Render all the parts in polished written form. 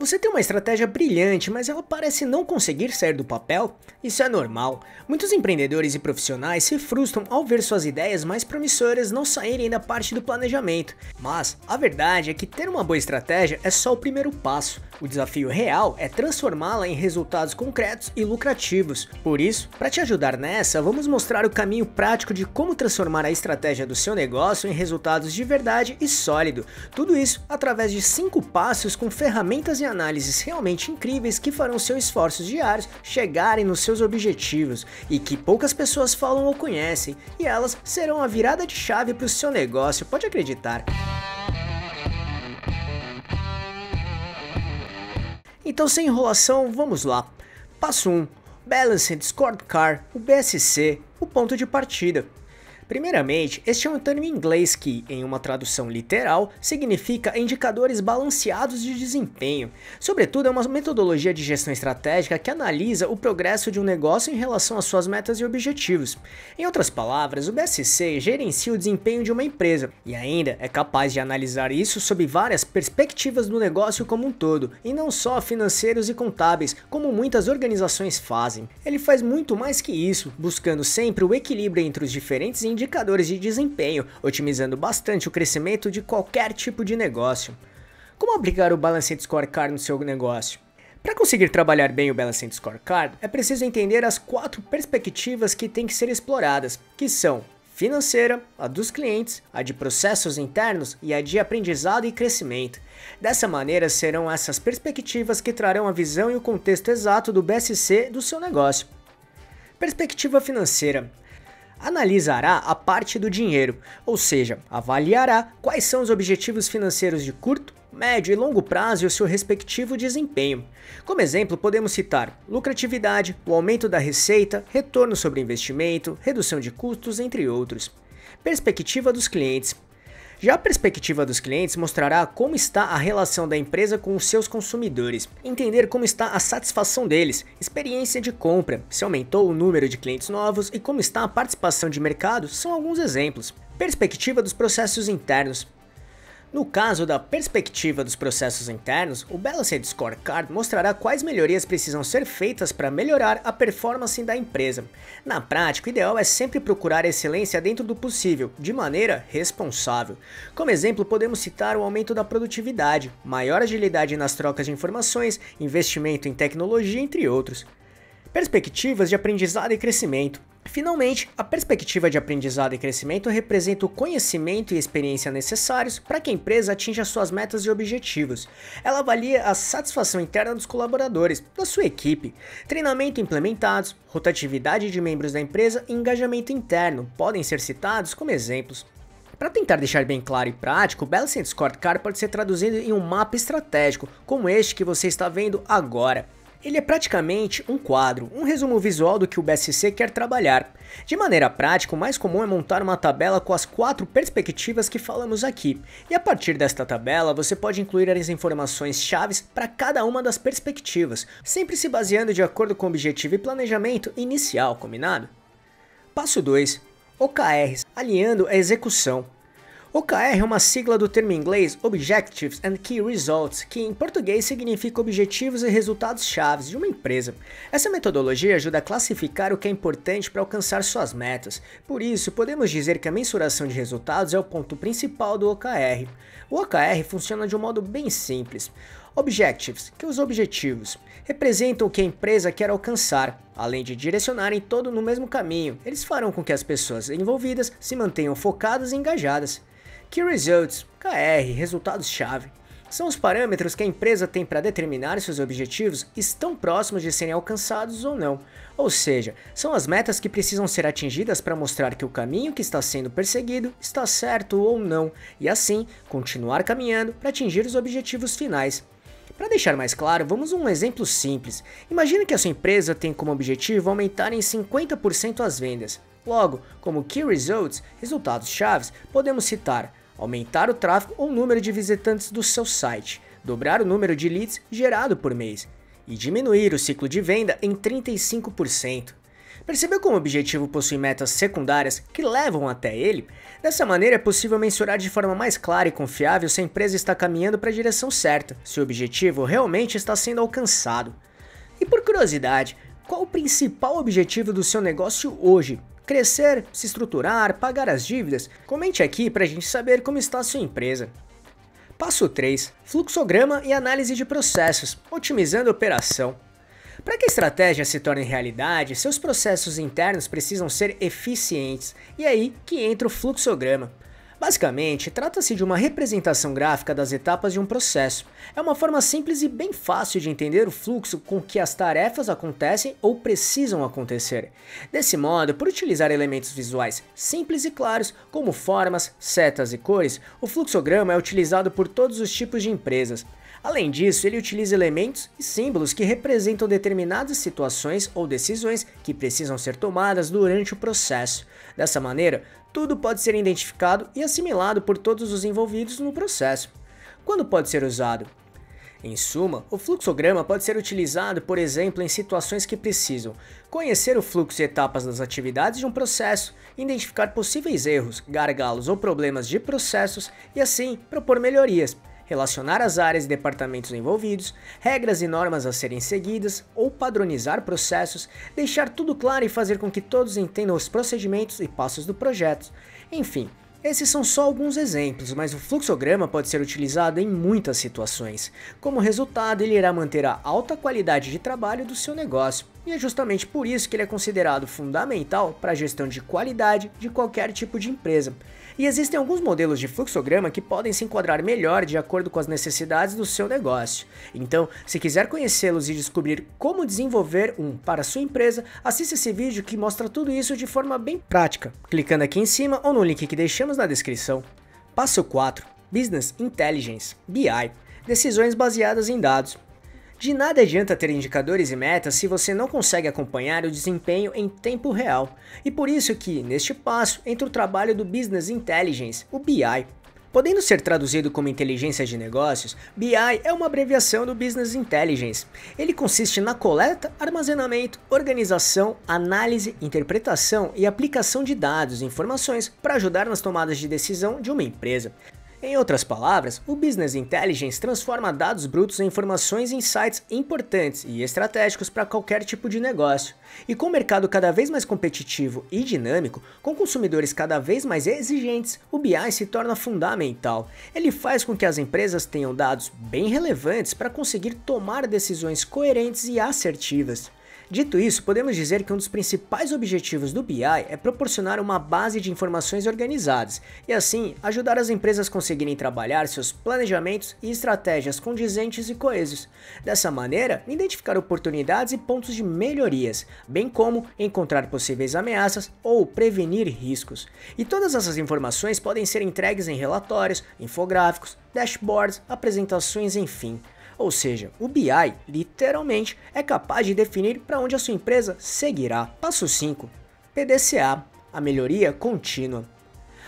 Você tem uma estratégia brilhante, mas ela parece não conseguir sair do papel? Isso é normal. Muitos empreendedores e profissionais se frustram ao ver suas ideias mais promissoras não saírem da parte do planejamento. Mas a verdade é que ter uma boa estratégia é só o primeiro passo. O desafio real é transformá-la em resultados concretos e lucrativos. Por isso, para te ajudar nessa, vamos mostrar o caminho prático de como transformar a estratégia do seu negócio em resultados de verdade e sólido. Tudo isso através de 5 passos com ferramentas e análises realmente incríveis que farão seus esforços diários chegarem nos seus objetivos e que poucas pessoas falam ou conhecem, e elas serão a virada de chave para o seu negócio, pode acreditar. Então, sem enrolação, vamos lá. Passo 1. Balanced Scorecard, o BSC, o ponto de partida. Primeiramente, este é um termo em inglês que, em uma tradução literal, significa indicadores balanceados de desempenho. Sobretudo, é uma metodologia de gestão estratégica que analisa o progresso de um negócio em relação às suas metas e objetivos. Em outras palavras, o BSC gerencia o desempenho de uma empresa e ainda é capaz de analisar isso sob várias perspectivas do negócio como um todo, e não só financeiros e contábeis, como muitas organizações fazem. Ele faz muito mais que isso, buscando sempre o equilíbrio entre os diferentes indicadores de desempenho, otimizando bastante o crescimento de qualquer tipo de negócio. Como aplicar o Balanced Scorecard no seu negócio? Para conseguir trabalhar bem o Balanced Scorecard, é preciso entender as 4 perspectivas que têm que ser exploradas, que são financeira, a dos clientes, a de processos internos e a de aprendizado e crescimento. Dessa maneira, serão essas perspectivas que trarão a visão e o contexto exato do BSC do seu negócio. Perspectiva financeira. Analisará a parte do dinheiro, ou seja, avaliará quais são os objetivos financeiros de curto, médio e longo prazo e o seu respectivo desempenho. Como exemplo, podemos citar lucratividade, o aumento da receita, retorno sobre investimento, redução de custos, entre outros. Perspectiva dos clientes. Já a perspectiva dos clientes mostrará como está a relação da empresa com os seus consumidores, entender como está a satisfação deles, experiência de compra, se aumentou o número de clientes novos e como está a participação de mercado são alguns exemplos. Perspectiva dos processos internos. No caso da perspectiva dos processos internos, o Balanced Scorecard mostrará quais melhorias precisam ser feitas para melhorar a performance da empresa. Na prática, o ideal é sempre procurar a excelência dentro do possível, de maneira responsável. Como exemplo, podemos citar o aumento da produtividade, maior agilidade nas trocas de informações, investimento em tecnologia, entre outros. Perspectivas de aprendizado e crescimento. Finalmente, a perspectiva de aprendizado e crescimento representa o conhecimento e experiência necessários para que a empresa atinja suas metas e objetivos. Ela avalia a satisfação interna dos colaboradores, da sua equipe, treinamento implementados, rotatividade de membros da empresa e engajamento interno podem ser citados como exemplos. Para tentar deixar bem claro e prático, o Balanced Scorecard pode ser traduzido em um mapa estratégico, como este que você está vendo agora. Ele é praticamente um quadro, um resumo visual do que o BSC quer trabalhar. De maneira prática, o mais comum é montar uma tabela com as 4 perspectivas que falamos aqui, e a partir desta tabela você pode incluir as informações chaves para cada uma das perspectivas, sempre se baseando de acordo com o objetivo e planejamento inicial, combinado? Passo 2. OKRs, alinhando a execução. OKR é uma sigla do termo em inglês Objectives and Key Results, que em português significa objetivos e resultados chaves de uma empresa. Essa metodologia ajuda a classificar o que é importante para alcançar suas metas. Por isso, podemos dizer que a mensuração de resultados é o ponto principal do OKR. O OKR funciona de um modo bem simples. Objectives, que os objetivos, representam o que a empresa quer alcançar. Além de direcionarem todo no mesmo caminho, eles farão com que as pessoas envolvidas se mantenham focadas e engajadas. Key Results, KR, resultados-chave, são os parâmetros que a empresa tem para determinar se os objetivos estão próximos de serem alcançados ou não. Ou seja, são as metas que precisam ser atingidas para mostrar que o caminho que está sendo perseguido está certo ou não, e assim continuar caminhando para atingir os objetivos finais. Para deixar mais claro, vamos a um exemplo simples. Imagine que a sua empresa tem como objetivo aumentar em 50% as vendas. Logo, como Key Results, resultados-chave, podemos citar aumentar o tráfego ou número de visitantes do seu site, dobrar o número de leads gerado por mês e diminuir o ciclo de venda em 35%. Percebeu como o objetivo possui metas secundárias que levam até ele? Dessa maneira é possível mensurar de forma mais clara e confiável se a empresa está caminhando para a direção certa, se o objetivo realmente está sendo alcançado. E por curiosidade, qual o principal objetivo do seu negócio hoje? Crescer, se estruturar, pagar as dívidas? Comente aqui para a gente saber como está a sua empresa. Passo 3. Fluxograma e análise de processos, otimizando a operação. Para que a estratégia se torne realidade, seus processos internos precisam ser eficientes, e é aí que entra o fluxograma. Basicamente, trata-se de uma representação gráfica das etapas de um processo. É uma forma simples e bem fácil de entender o fluxo com que as tarefas acontecem ou precisam acontecer. Desse modo, por utilizar elementos visuais simples e claros, como formas, setas e cores, o fluxograma é utilizado por todos os tipos de empresas. Além disso, ele utiliza elementos e símbolos que representam determinadas situações ou decisões que precisam ser tomadas durante o processo. Dessa maneira, tudo pode ser identificado e assimilado por todos os envolvidos no processo. Quando pode ser usado? Em suma, o fluxograma pode ser utilizado, por exemplo, em situações que precisam conhecer o fluxo e etapas das atividades de um processo, identificar possíveis erros, gargalos ou problemas de processos e assim propor melhorias, relacionar as áreas e departamentos envolvidos, regras e normas a serem seguidas ou padronizar processos, deixar tudo claro e fazer com que todos entendam os procedimentos e passos do projeto. Enfim, esses são só alguns exemplos, mas o fluxograma pode ser utilizado em muitas situações. Como resultado, ele irá manter a alta qualidade de trabalho do seu negócio, e é justamente por isso que ele é considerado fundamental para a gestão de qualidade de qualquer tipo de empresa. E existem alguns modelos de fluxograma que podem se enquadrar melhor de acordo com as necessidades do seu negócio. Então, se quiser conhecê-los e descobrir como desenvolver um para a sua empresa, assista esse vídeo que mostra tudo isso de forma bem prática, clicando aqui em cima ou no link que deixamos na descrição. Passo 4. Business Intelligence, BI. Decisões baseadas em dados. De nada adianta ter indicadores e metas se você não consegue acompanhar o desempenho em tempo real. E por isso que, neste passo, entra o trabalho do Business Intelligence, o BI. Podendo ser traduzido como inteligência de negócios, BI é uma abreviação do Business Intelligence. Ele consiste na coleta, armazenamento, organização, análise, interpretação e aplicação de dados e informações para ajudar nas tomadas de decisão de uma empresa. Em outras palavras, o Business Intelligence transforma dados brutos em informações e insights importantes e estratégicos para qualquer tipo de negócio. E com o mercado cada vez mais competitivo e dinâmico, com consumidores cada vez mais exigentes, o BI se torna fundamental. Ele faz com que as empresas tenham dados bem relevantes para conseguir tomar decisões coerentes e assertivas. Dito isso, podemos dizer que um dos principais objetivos do BI é proporcionar uma base de informações organizadas e assim ajudar as empresas a conseguirem trabalhar seus planejamentos e estratégias condizentes e coesos. Dessa maneira, identificar oportunidades e pontos de melhorias, bem como encontrar possíveis ameaças ou prevenir riscos. E todas essas informações podem ser entregues em relatórios, infográficos, dashboards, apresentações, enfim. Ou seja, o BI, literalmente, é capaz de definir para onde a sua empresa seguirá. Passo 5. PDCA, a melhoria contínua.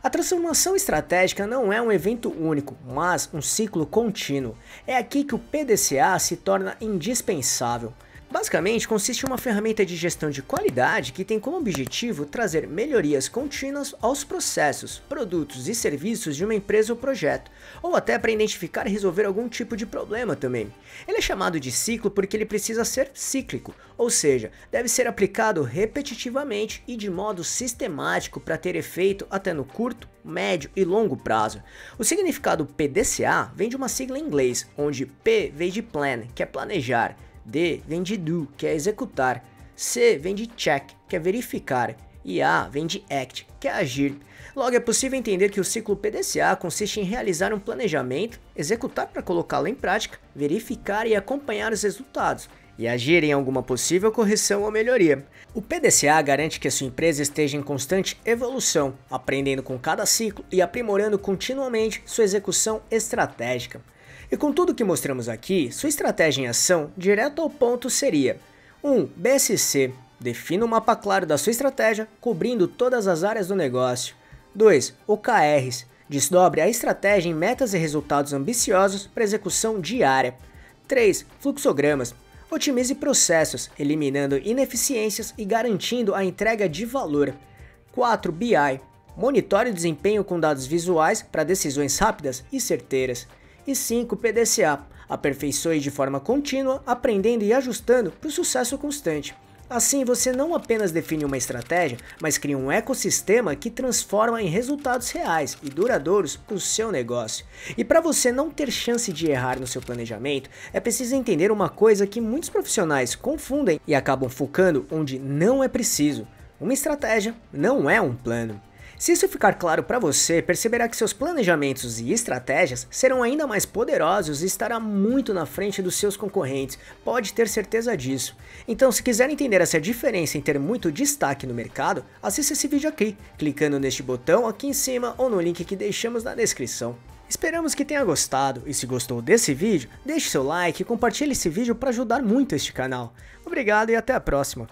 A transformação estratégica não é um evento único, mas um ciclo contínuo. É aqui que o PDCA se torna indispensável. Basicamente, consiste em uma ferramenta de gestão de qualidade que tem como objetivo trazer melhorias contínuas aos processos, produtos e serviços de uma empresa ou projeto, ou até para identificar e resolver algum tipo de problema também. Ele é chamado de ciclo porque ele precisa ser cíclico, ou seja, deve ser aplicado repetitivamente e de modo sistemático para ter efeito até no curto, médio e longo prazo. O significado PDCA vem de uma sigla em inglês, onde P vem de plan, que é planejar, D vem de do, que é executar, C vem de check, que é verificar, e A vem de act, que é agir. Logo, é possível entender que o ciclo PDCA consiste em realizar um planejamento, executar para colocá-lo em prática, verificar e acompanhar os resultados, e agir em alguma possível correção ou melhoria. O PDCA garante que a sua empresa esteja em constante evolução, aprendendo com cada ciclo e aprimorando continuamente sua execução estratégica. E com tudo que mostramos aqui, sua estratégia em ação, direto ao ponto seria 1. BSC. Defina um mapa claro da sua estratégia, cobrindo todas as áreas do negócio. 2. OKRs. Desdobre a estratégia em metas e resultados ambiciosos para execução diária. 3. Fluxogramas. Otimize processos, eliminando ineficiências e garantindo a entrega de valor. 4. BI. Monitore o desempenho com dados visuais para decisões rápidas e certeiras. E 5. PDCA. Aperfeiçoe de forma contínua, aprendendo e ajustando para o sucesso constante. Assim, você não apenas define uma estratégia, mas cria um ecossistema que transforma em resultados reais e duradouros para o seu negócio. E para você não ter chance de errar no seu planejamento, é preciso entender uma coisa que muitos profissionais confundem e acabam focando onde não é preciso. Uma estratégia não é um plano. Se isso ficar claro para você, perceberá que seus planejamentos e estratégias serão ainda mais poderosos e estará muito na frente dos seus concorrentes, pode ter certeza disso. Então, se quiser entender essa diferença em ter muito destaque no mercado, assista esse vídeo aqui, clicando neste botão aqui em cima ou no link que deixamos na descrição. Esperamos que tenha gostado, e se gostou desse vídeo, deixe seu like e compartilhe esse vídeo para ajudar muito este canal. Obrigado e até a próxima!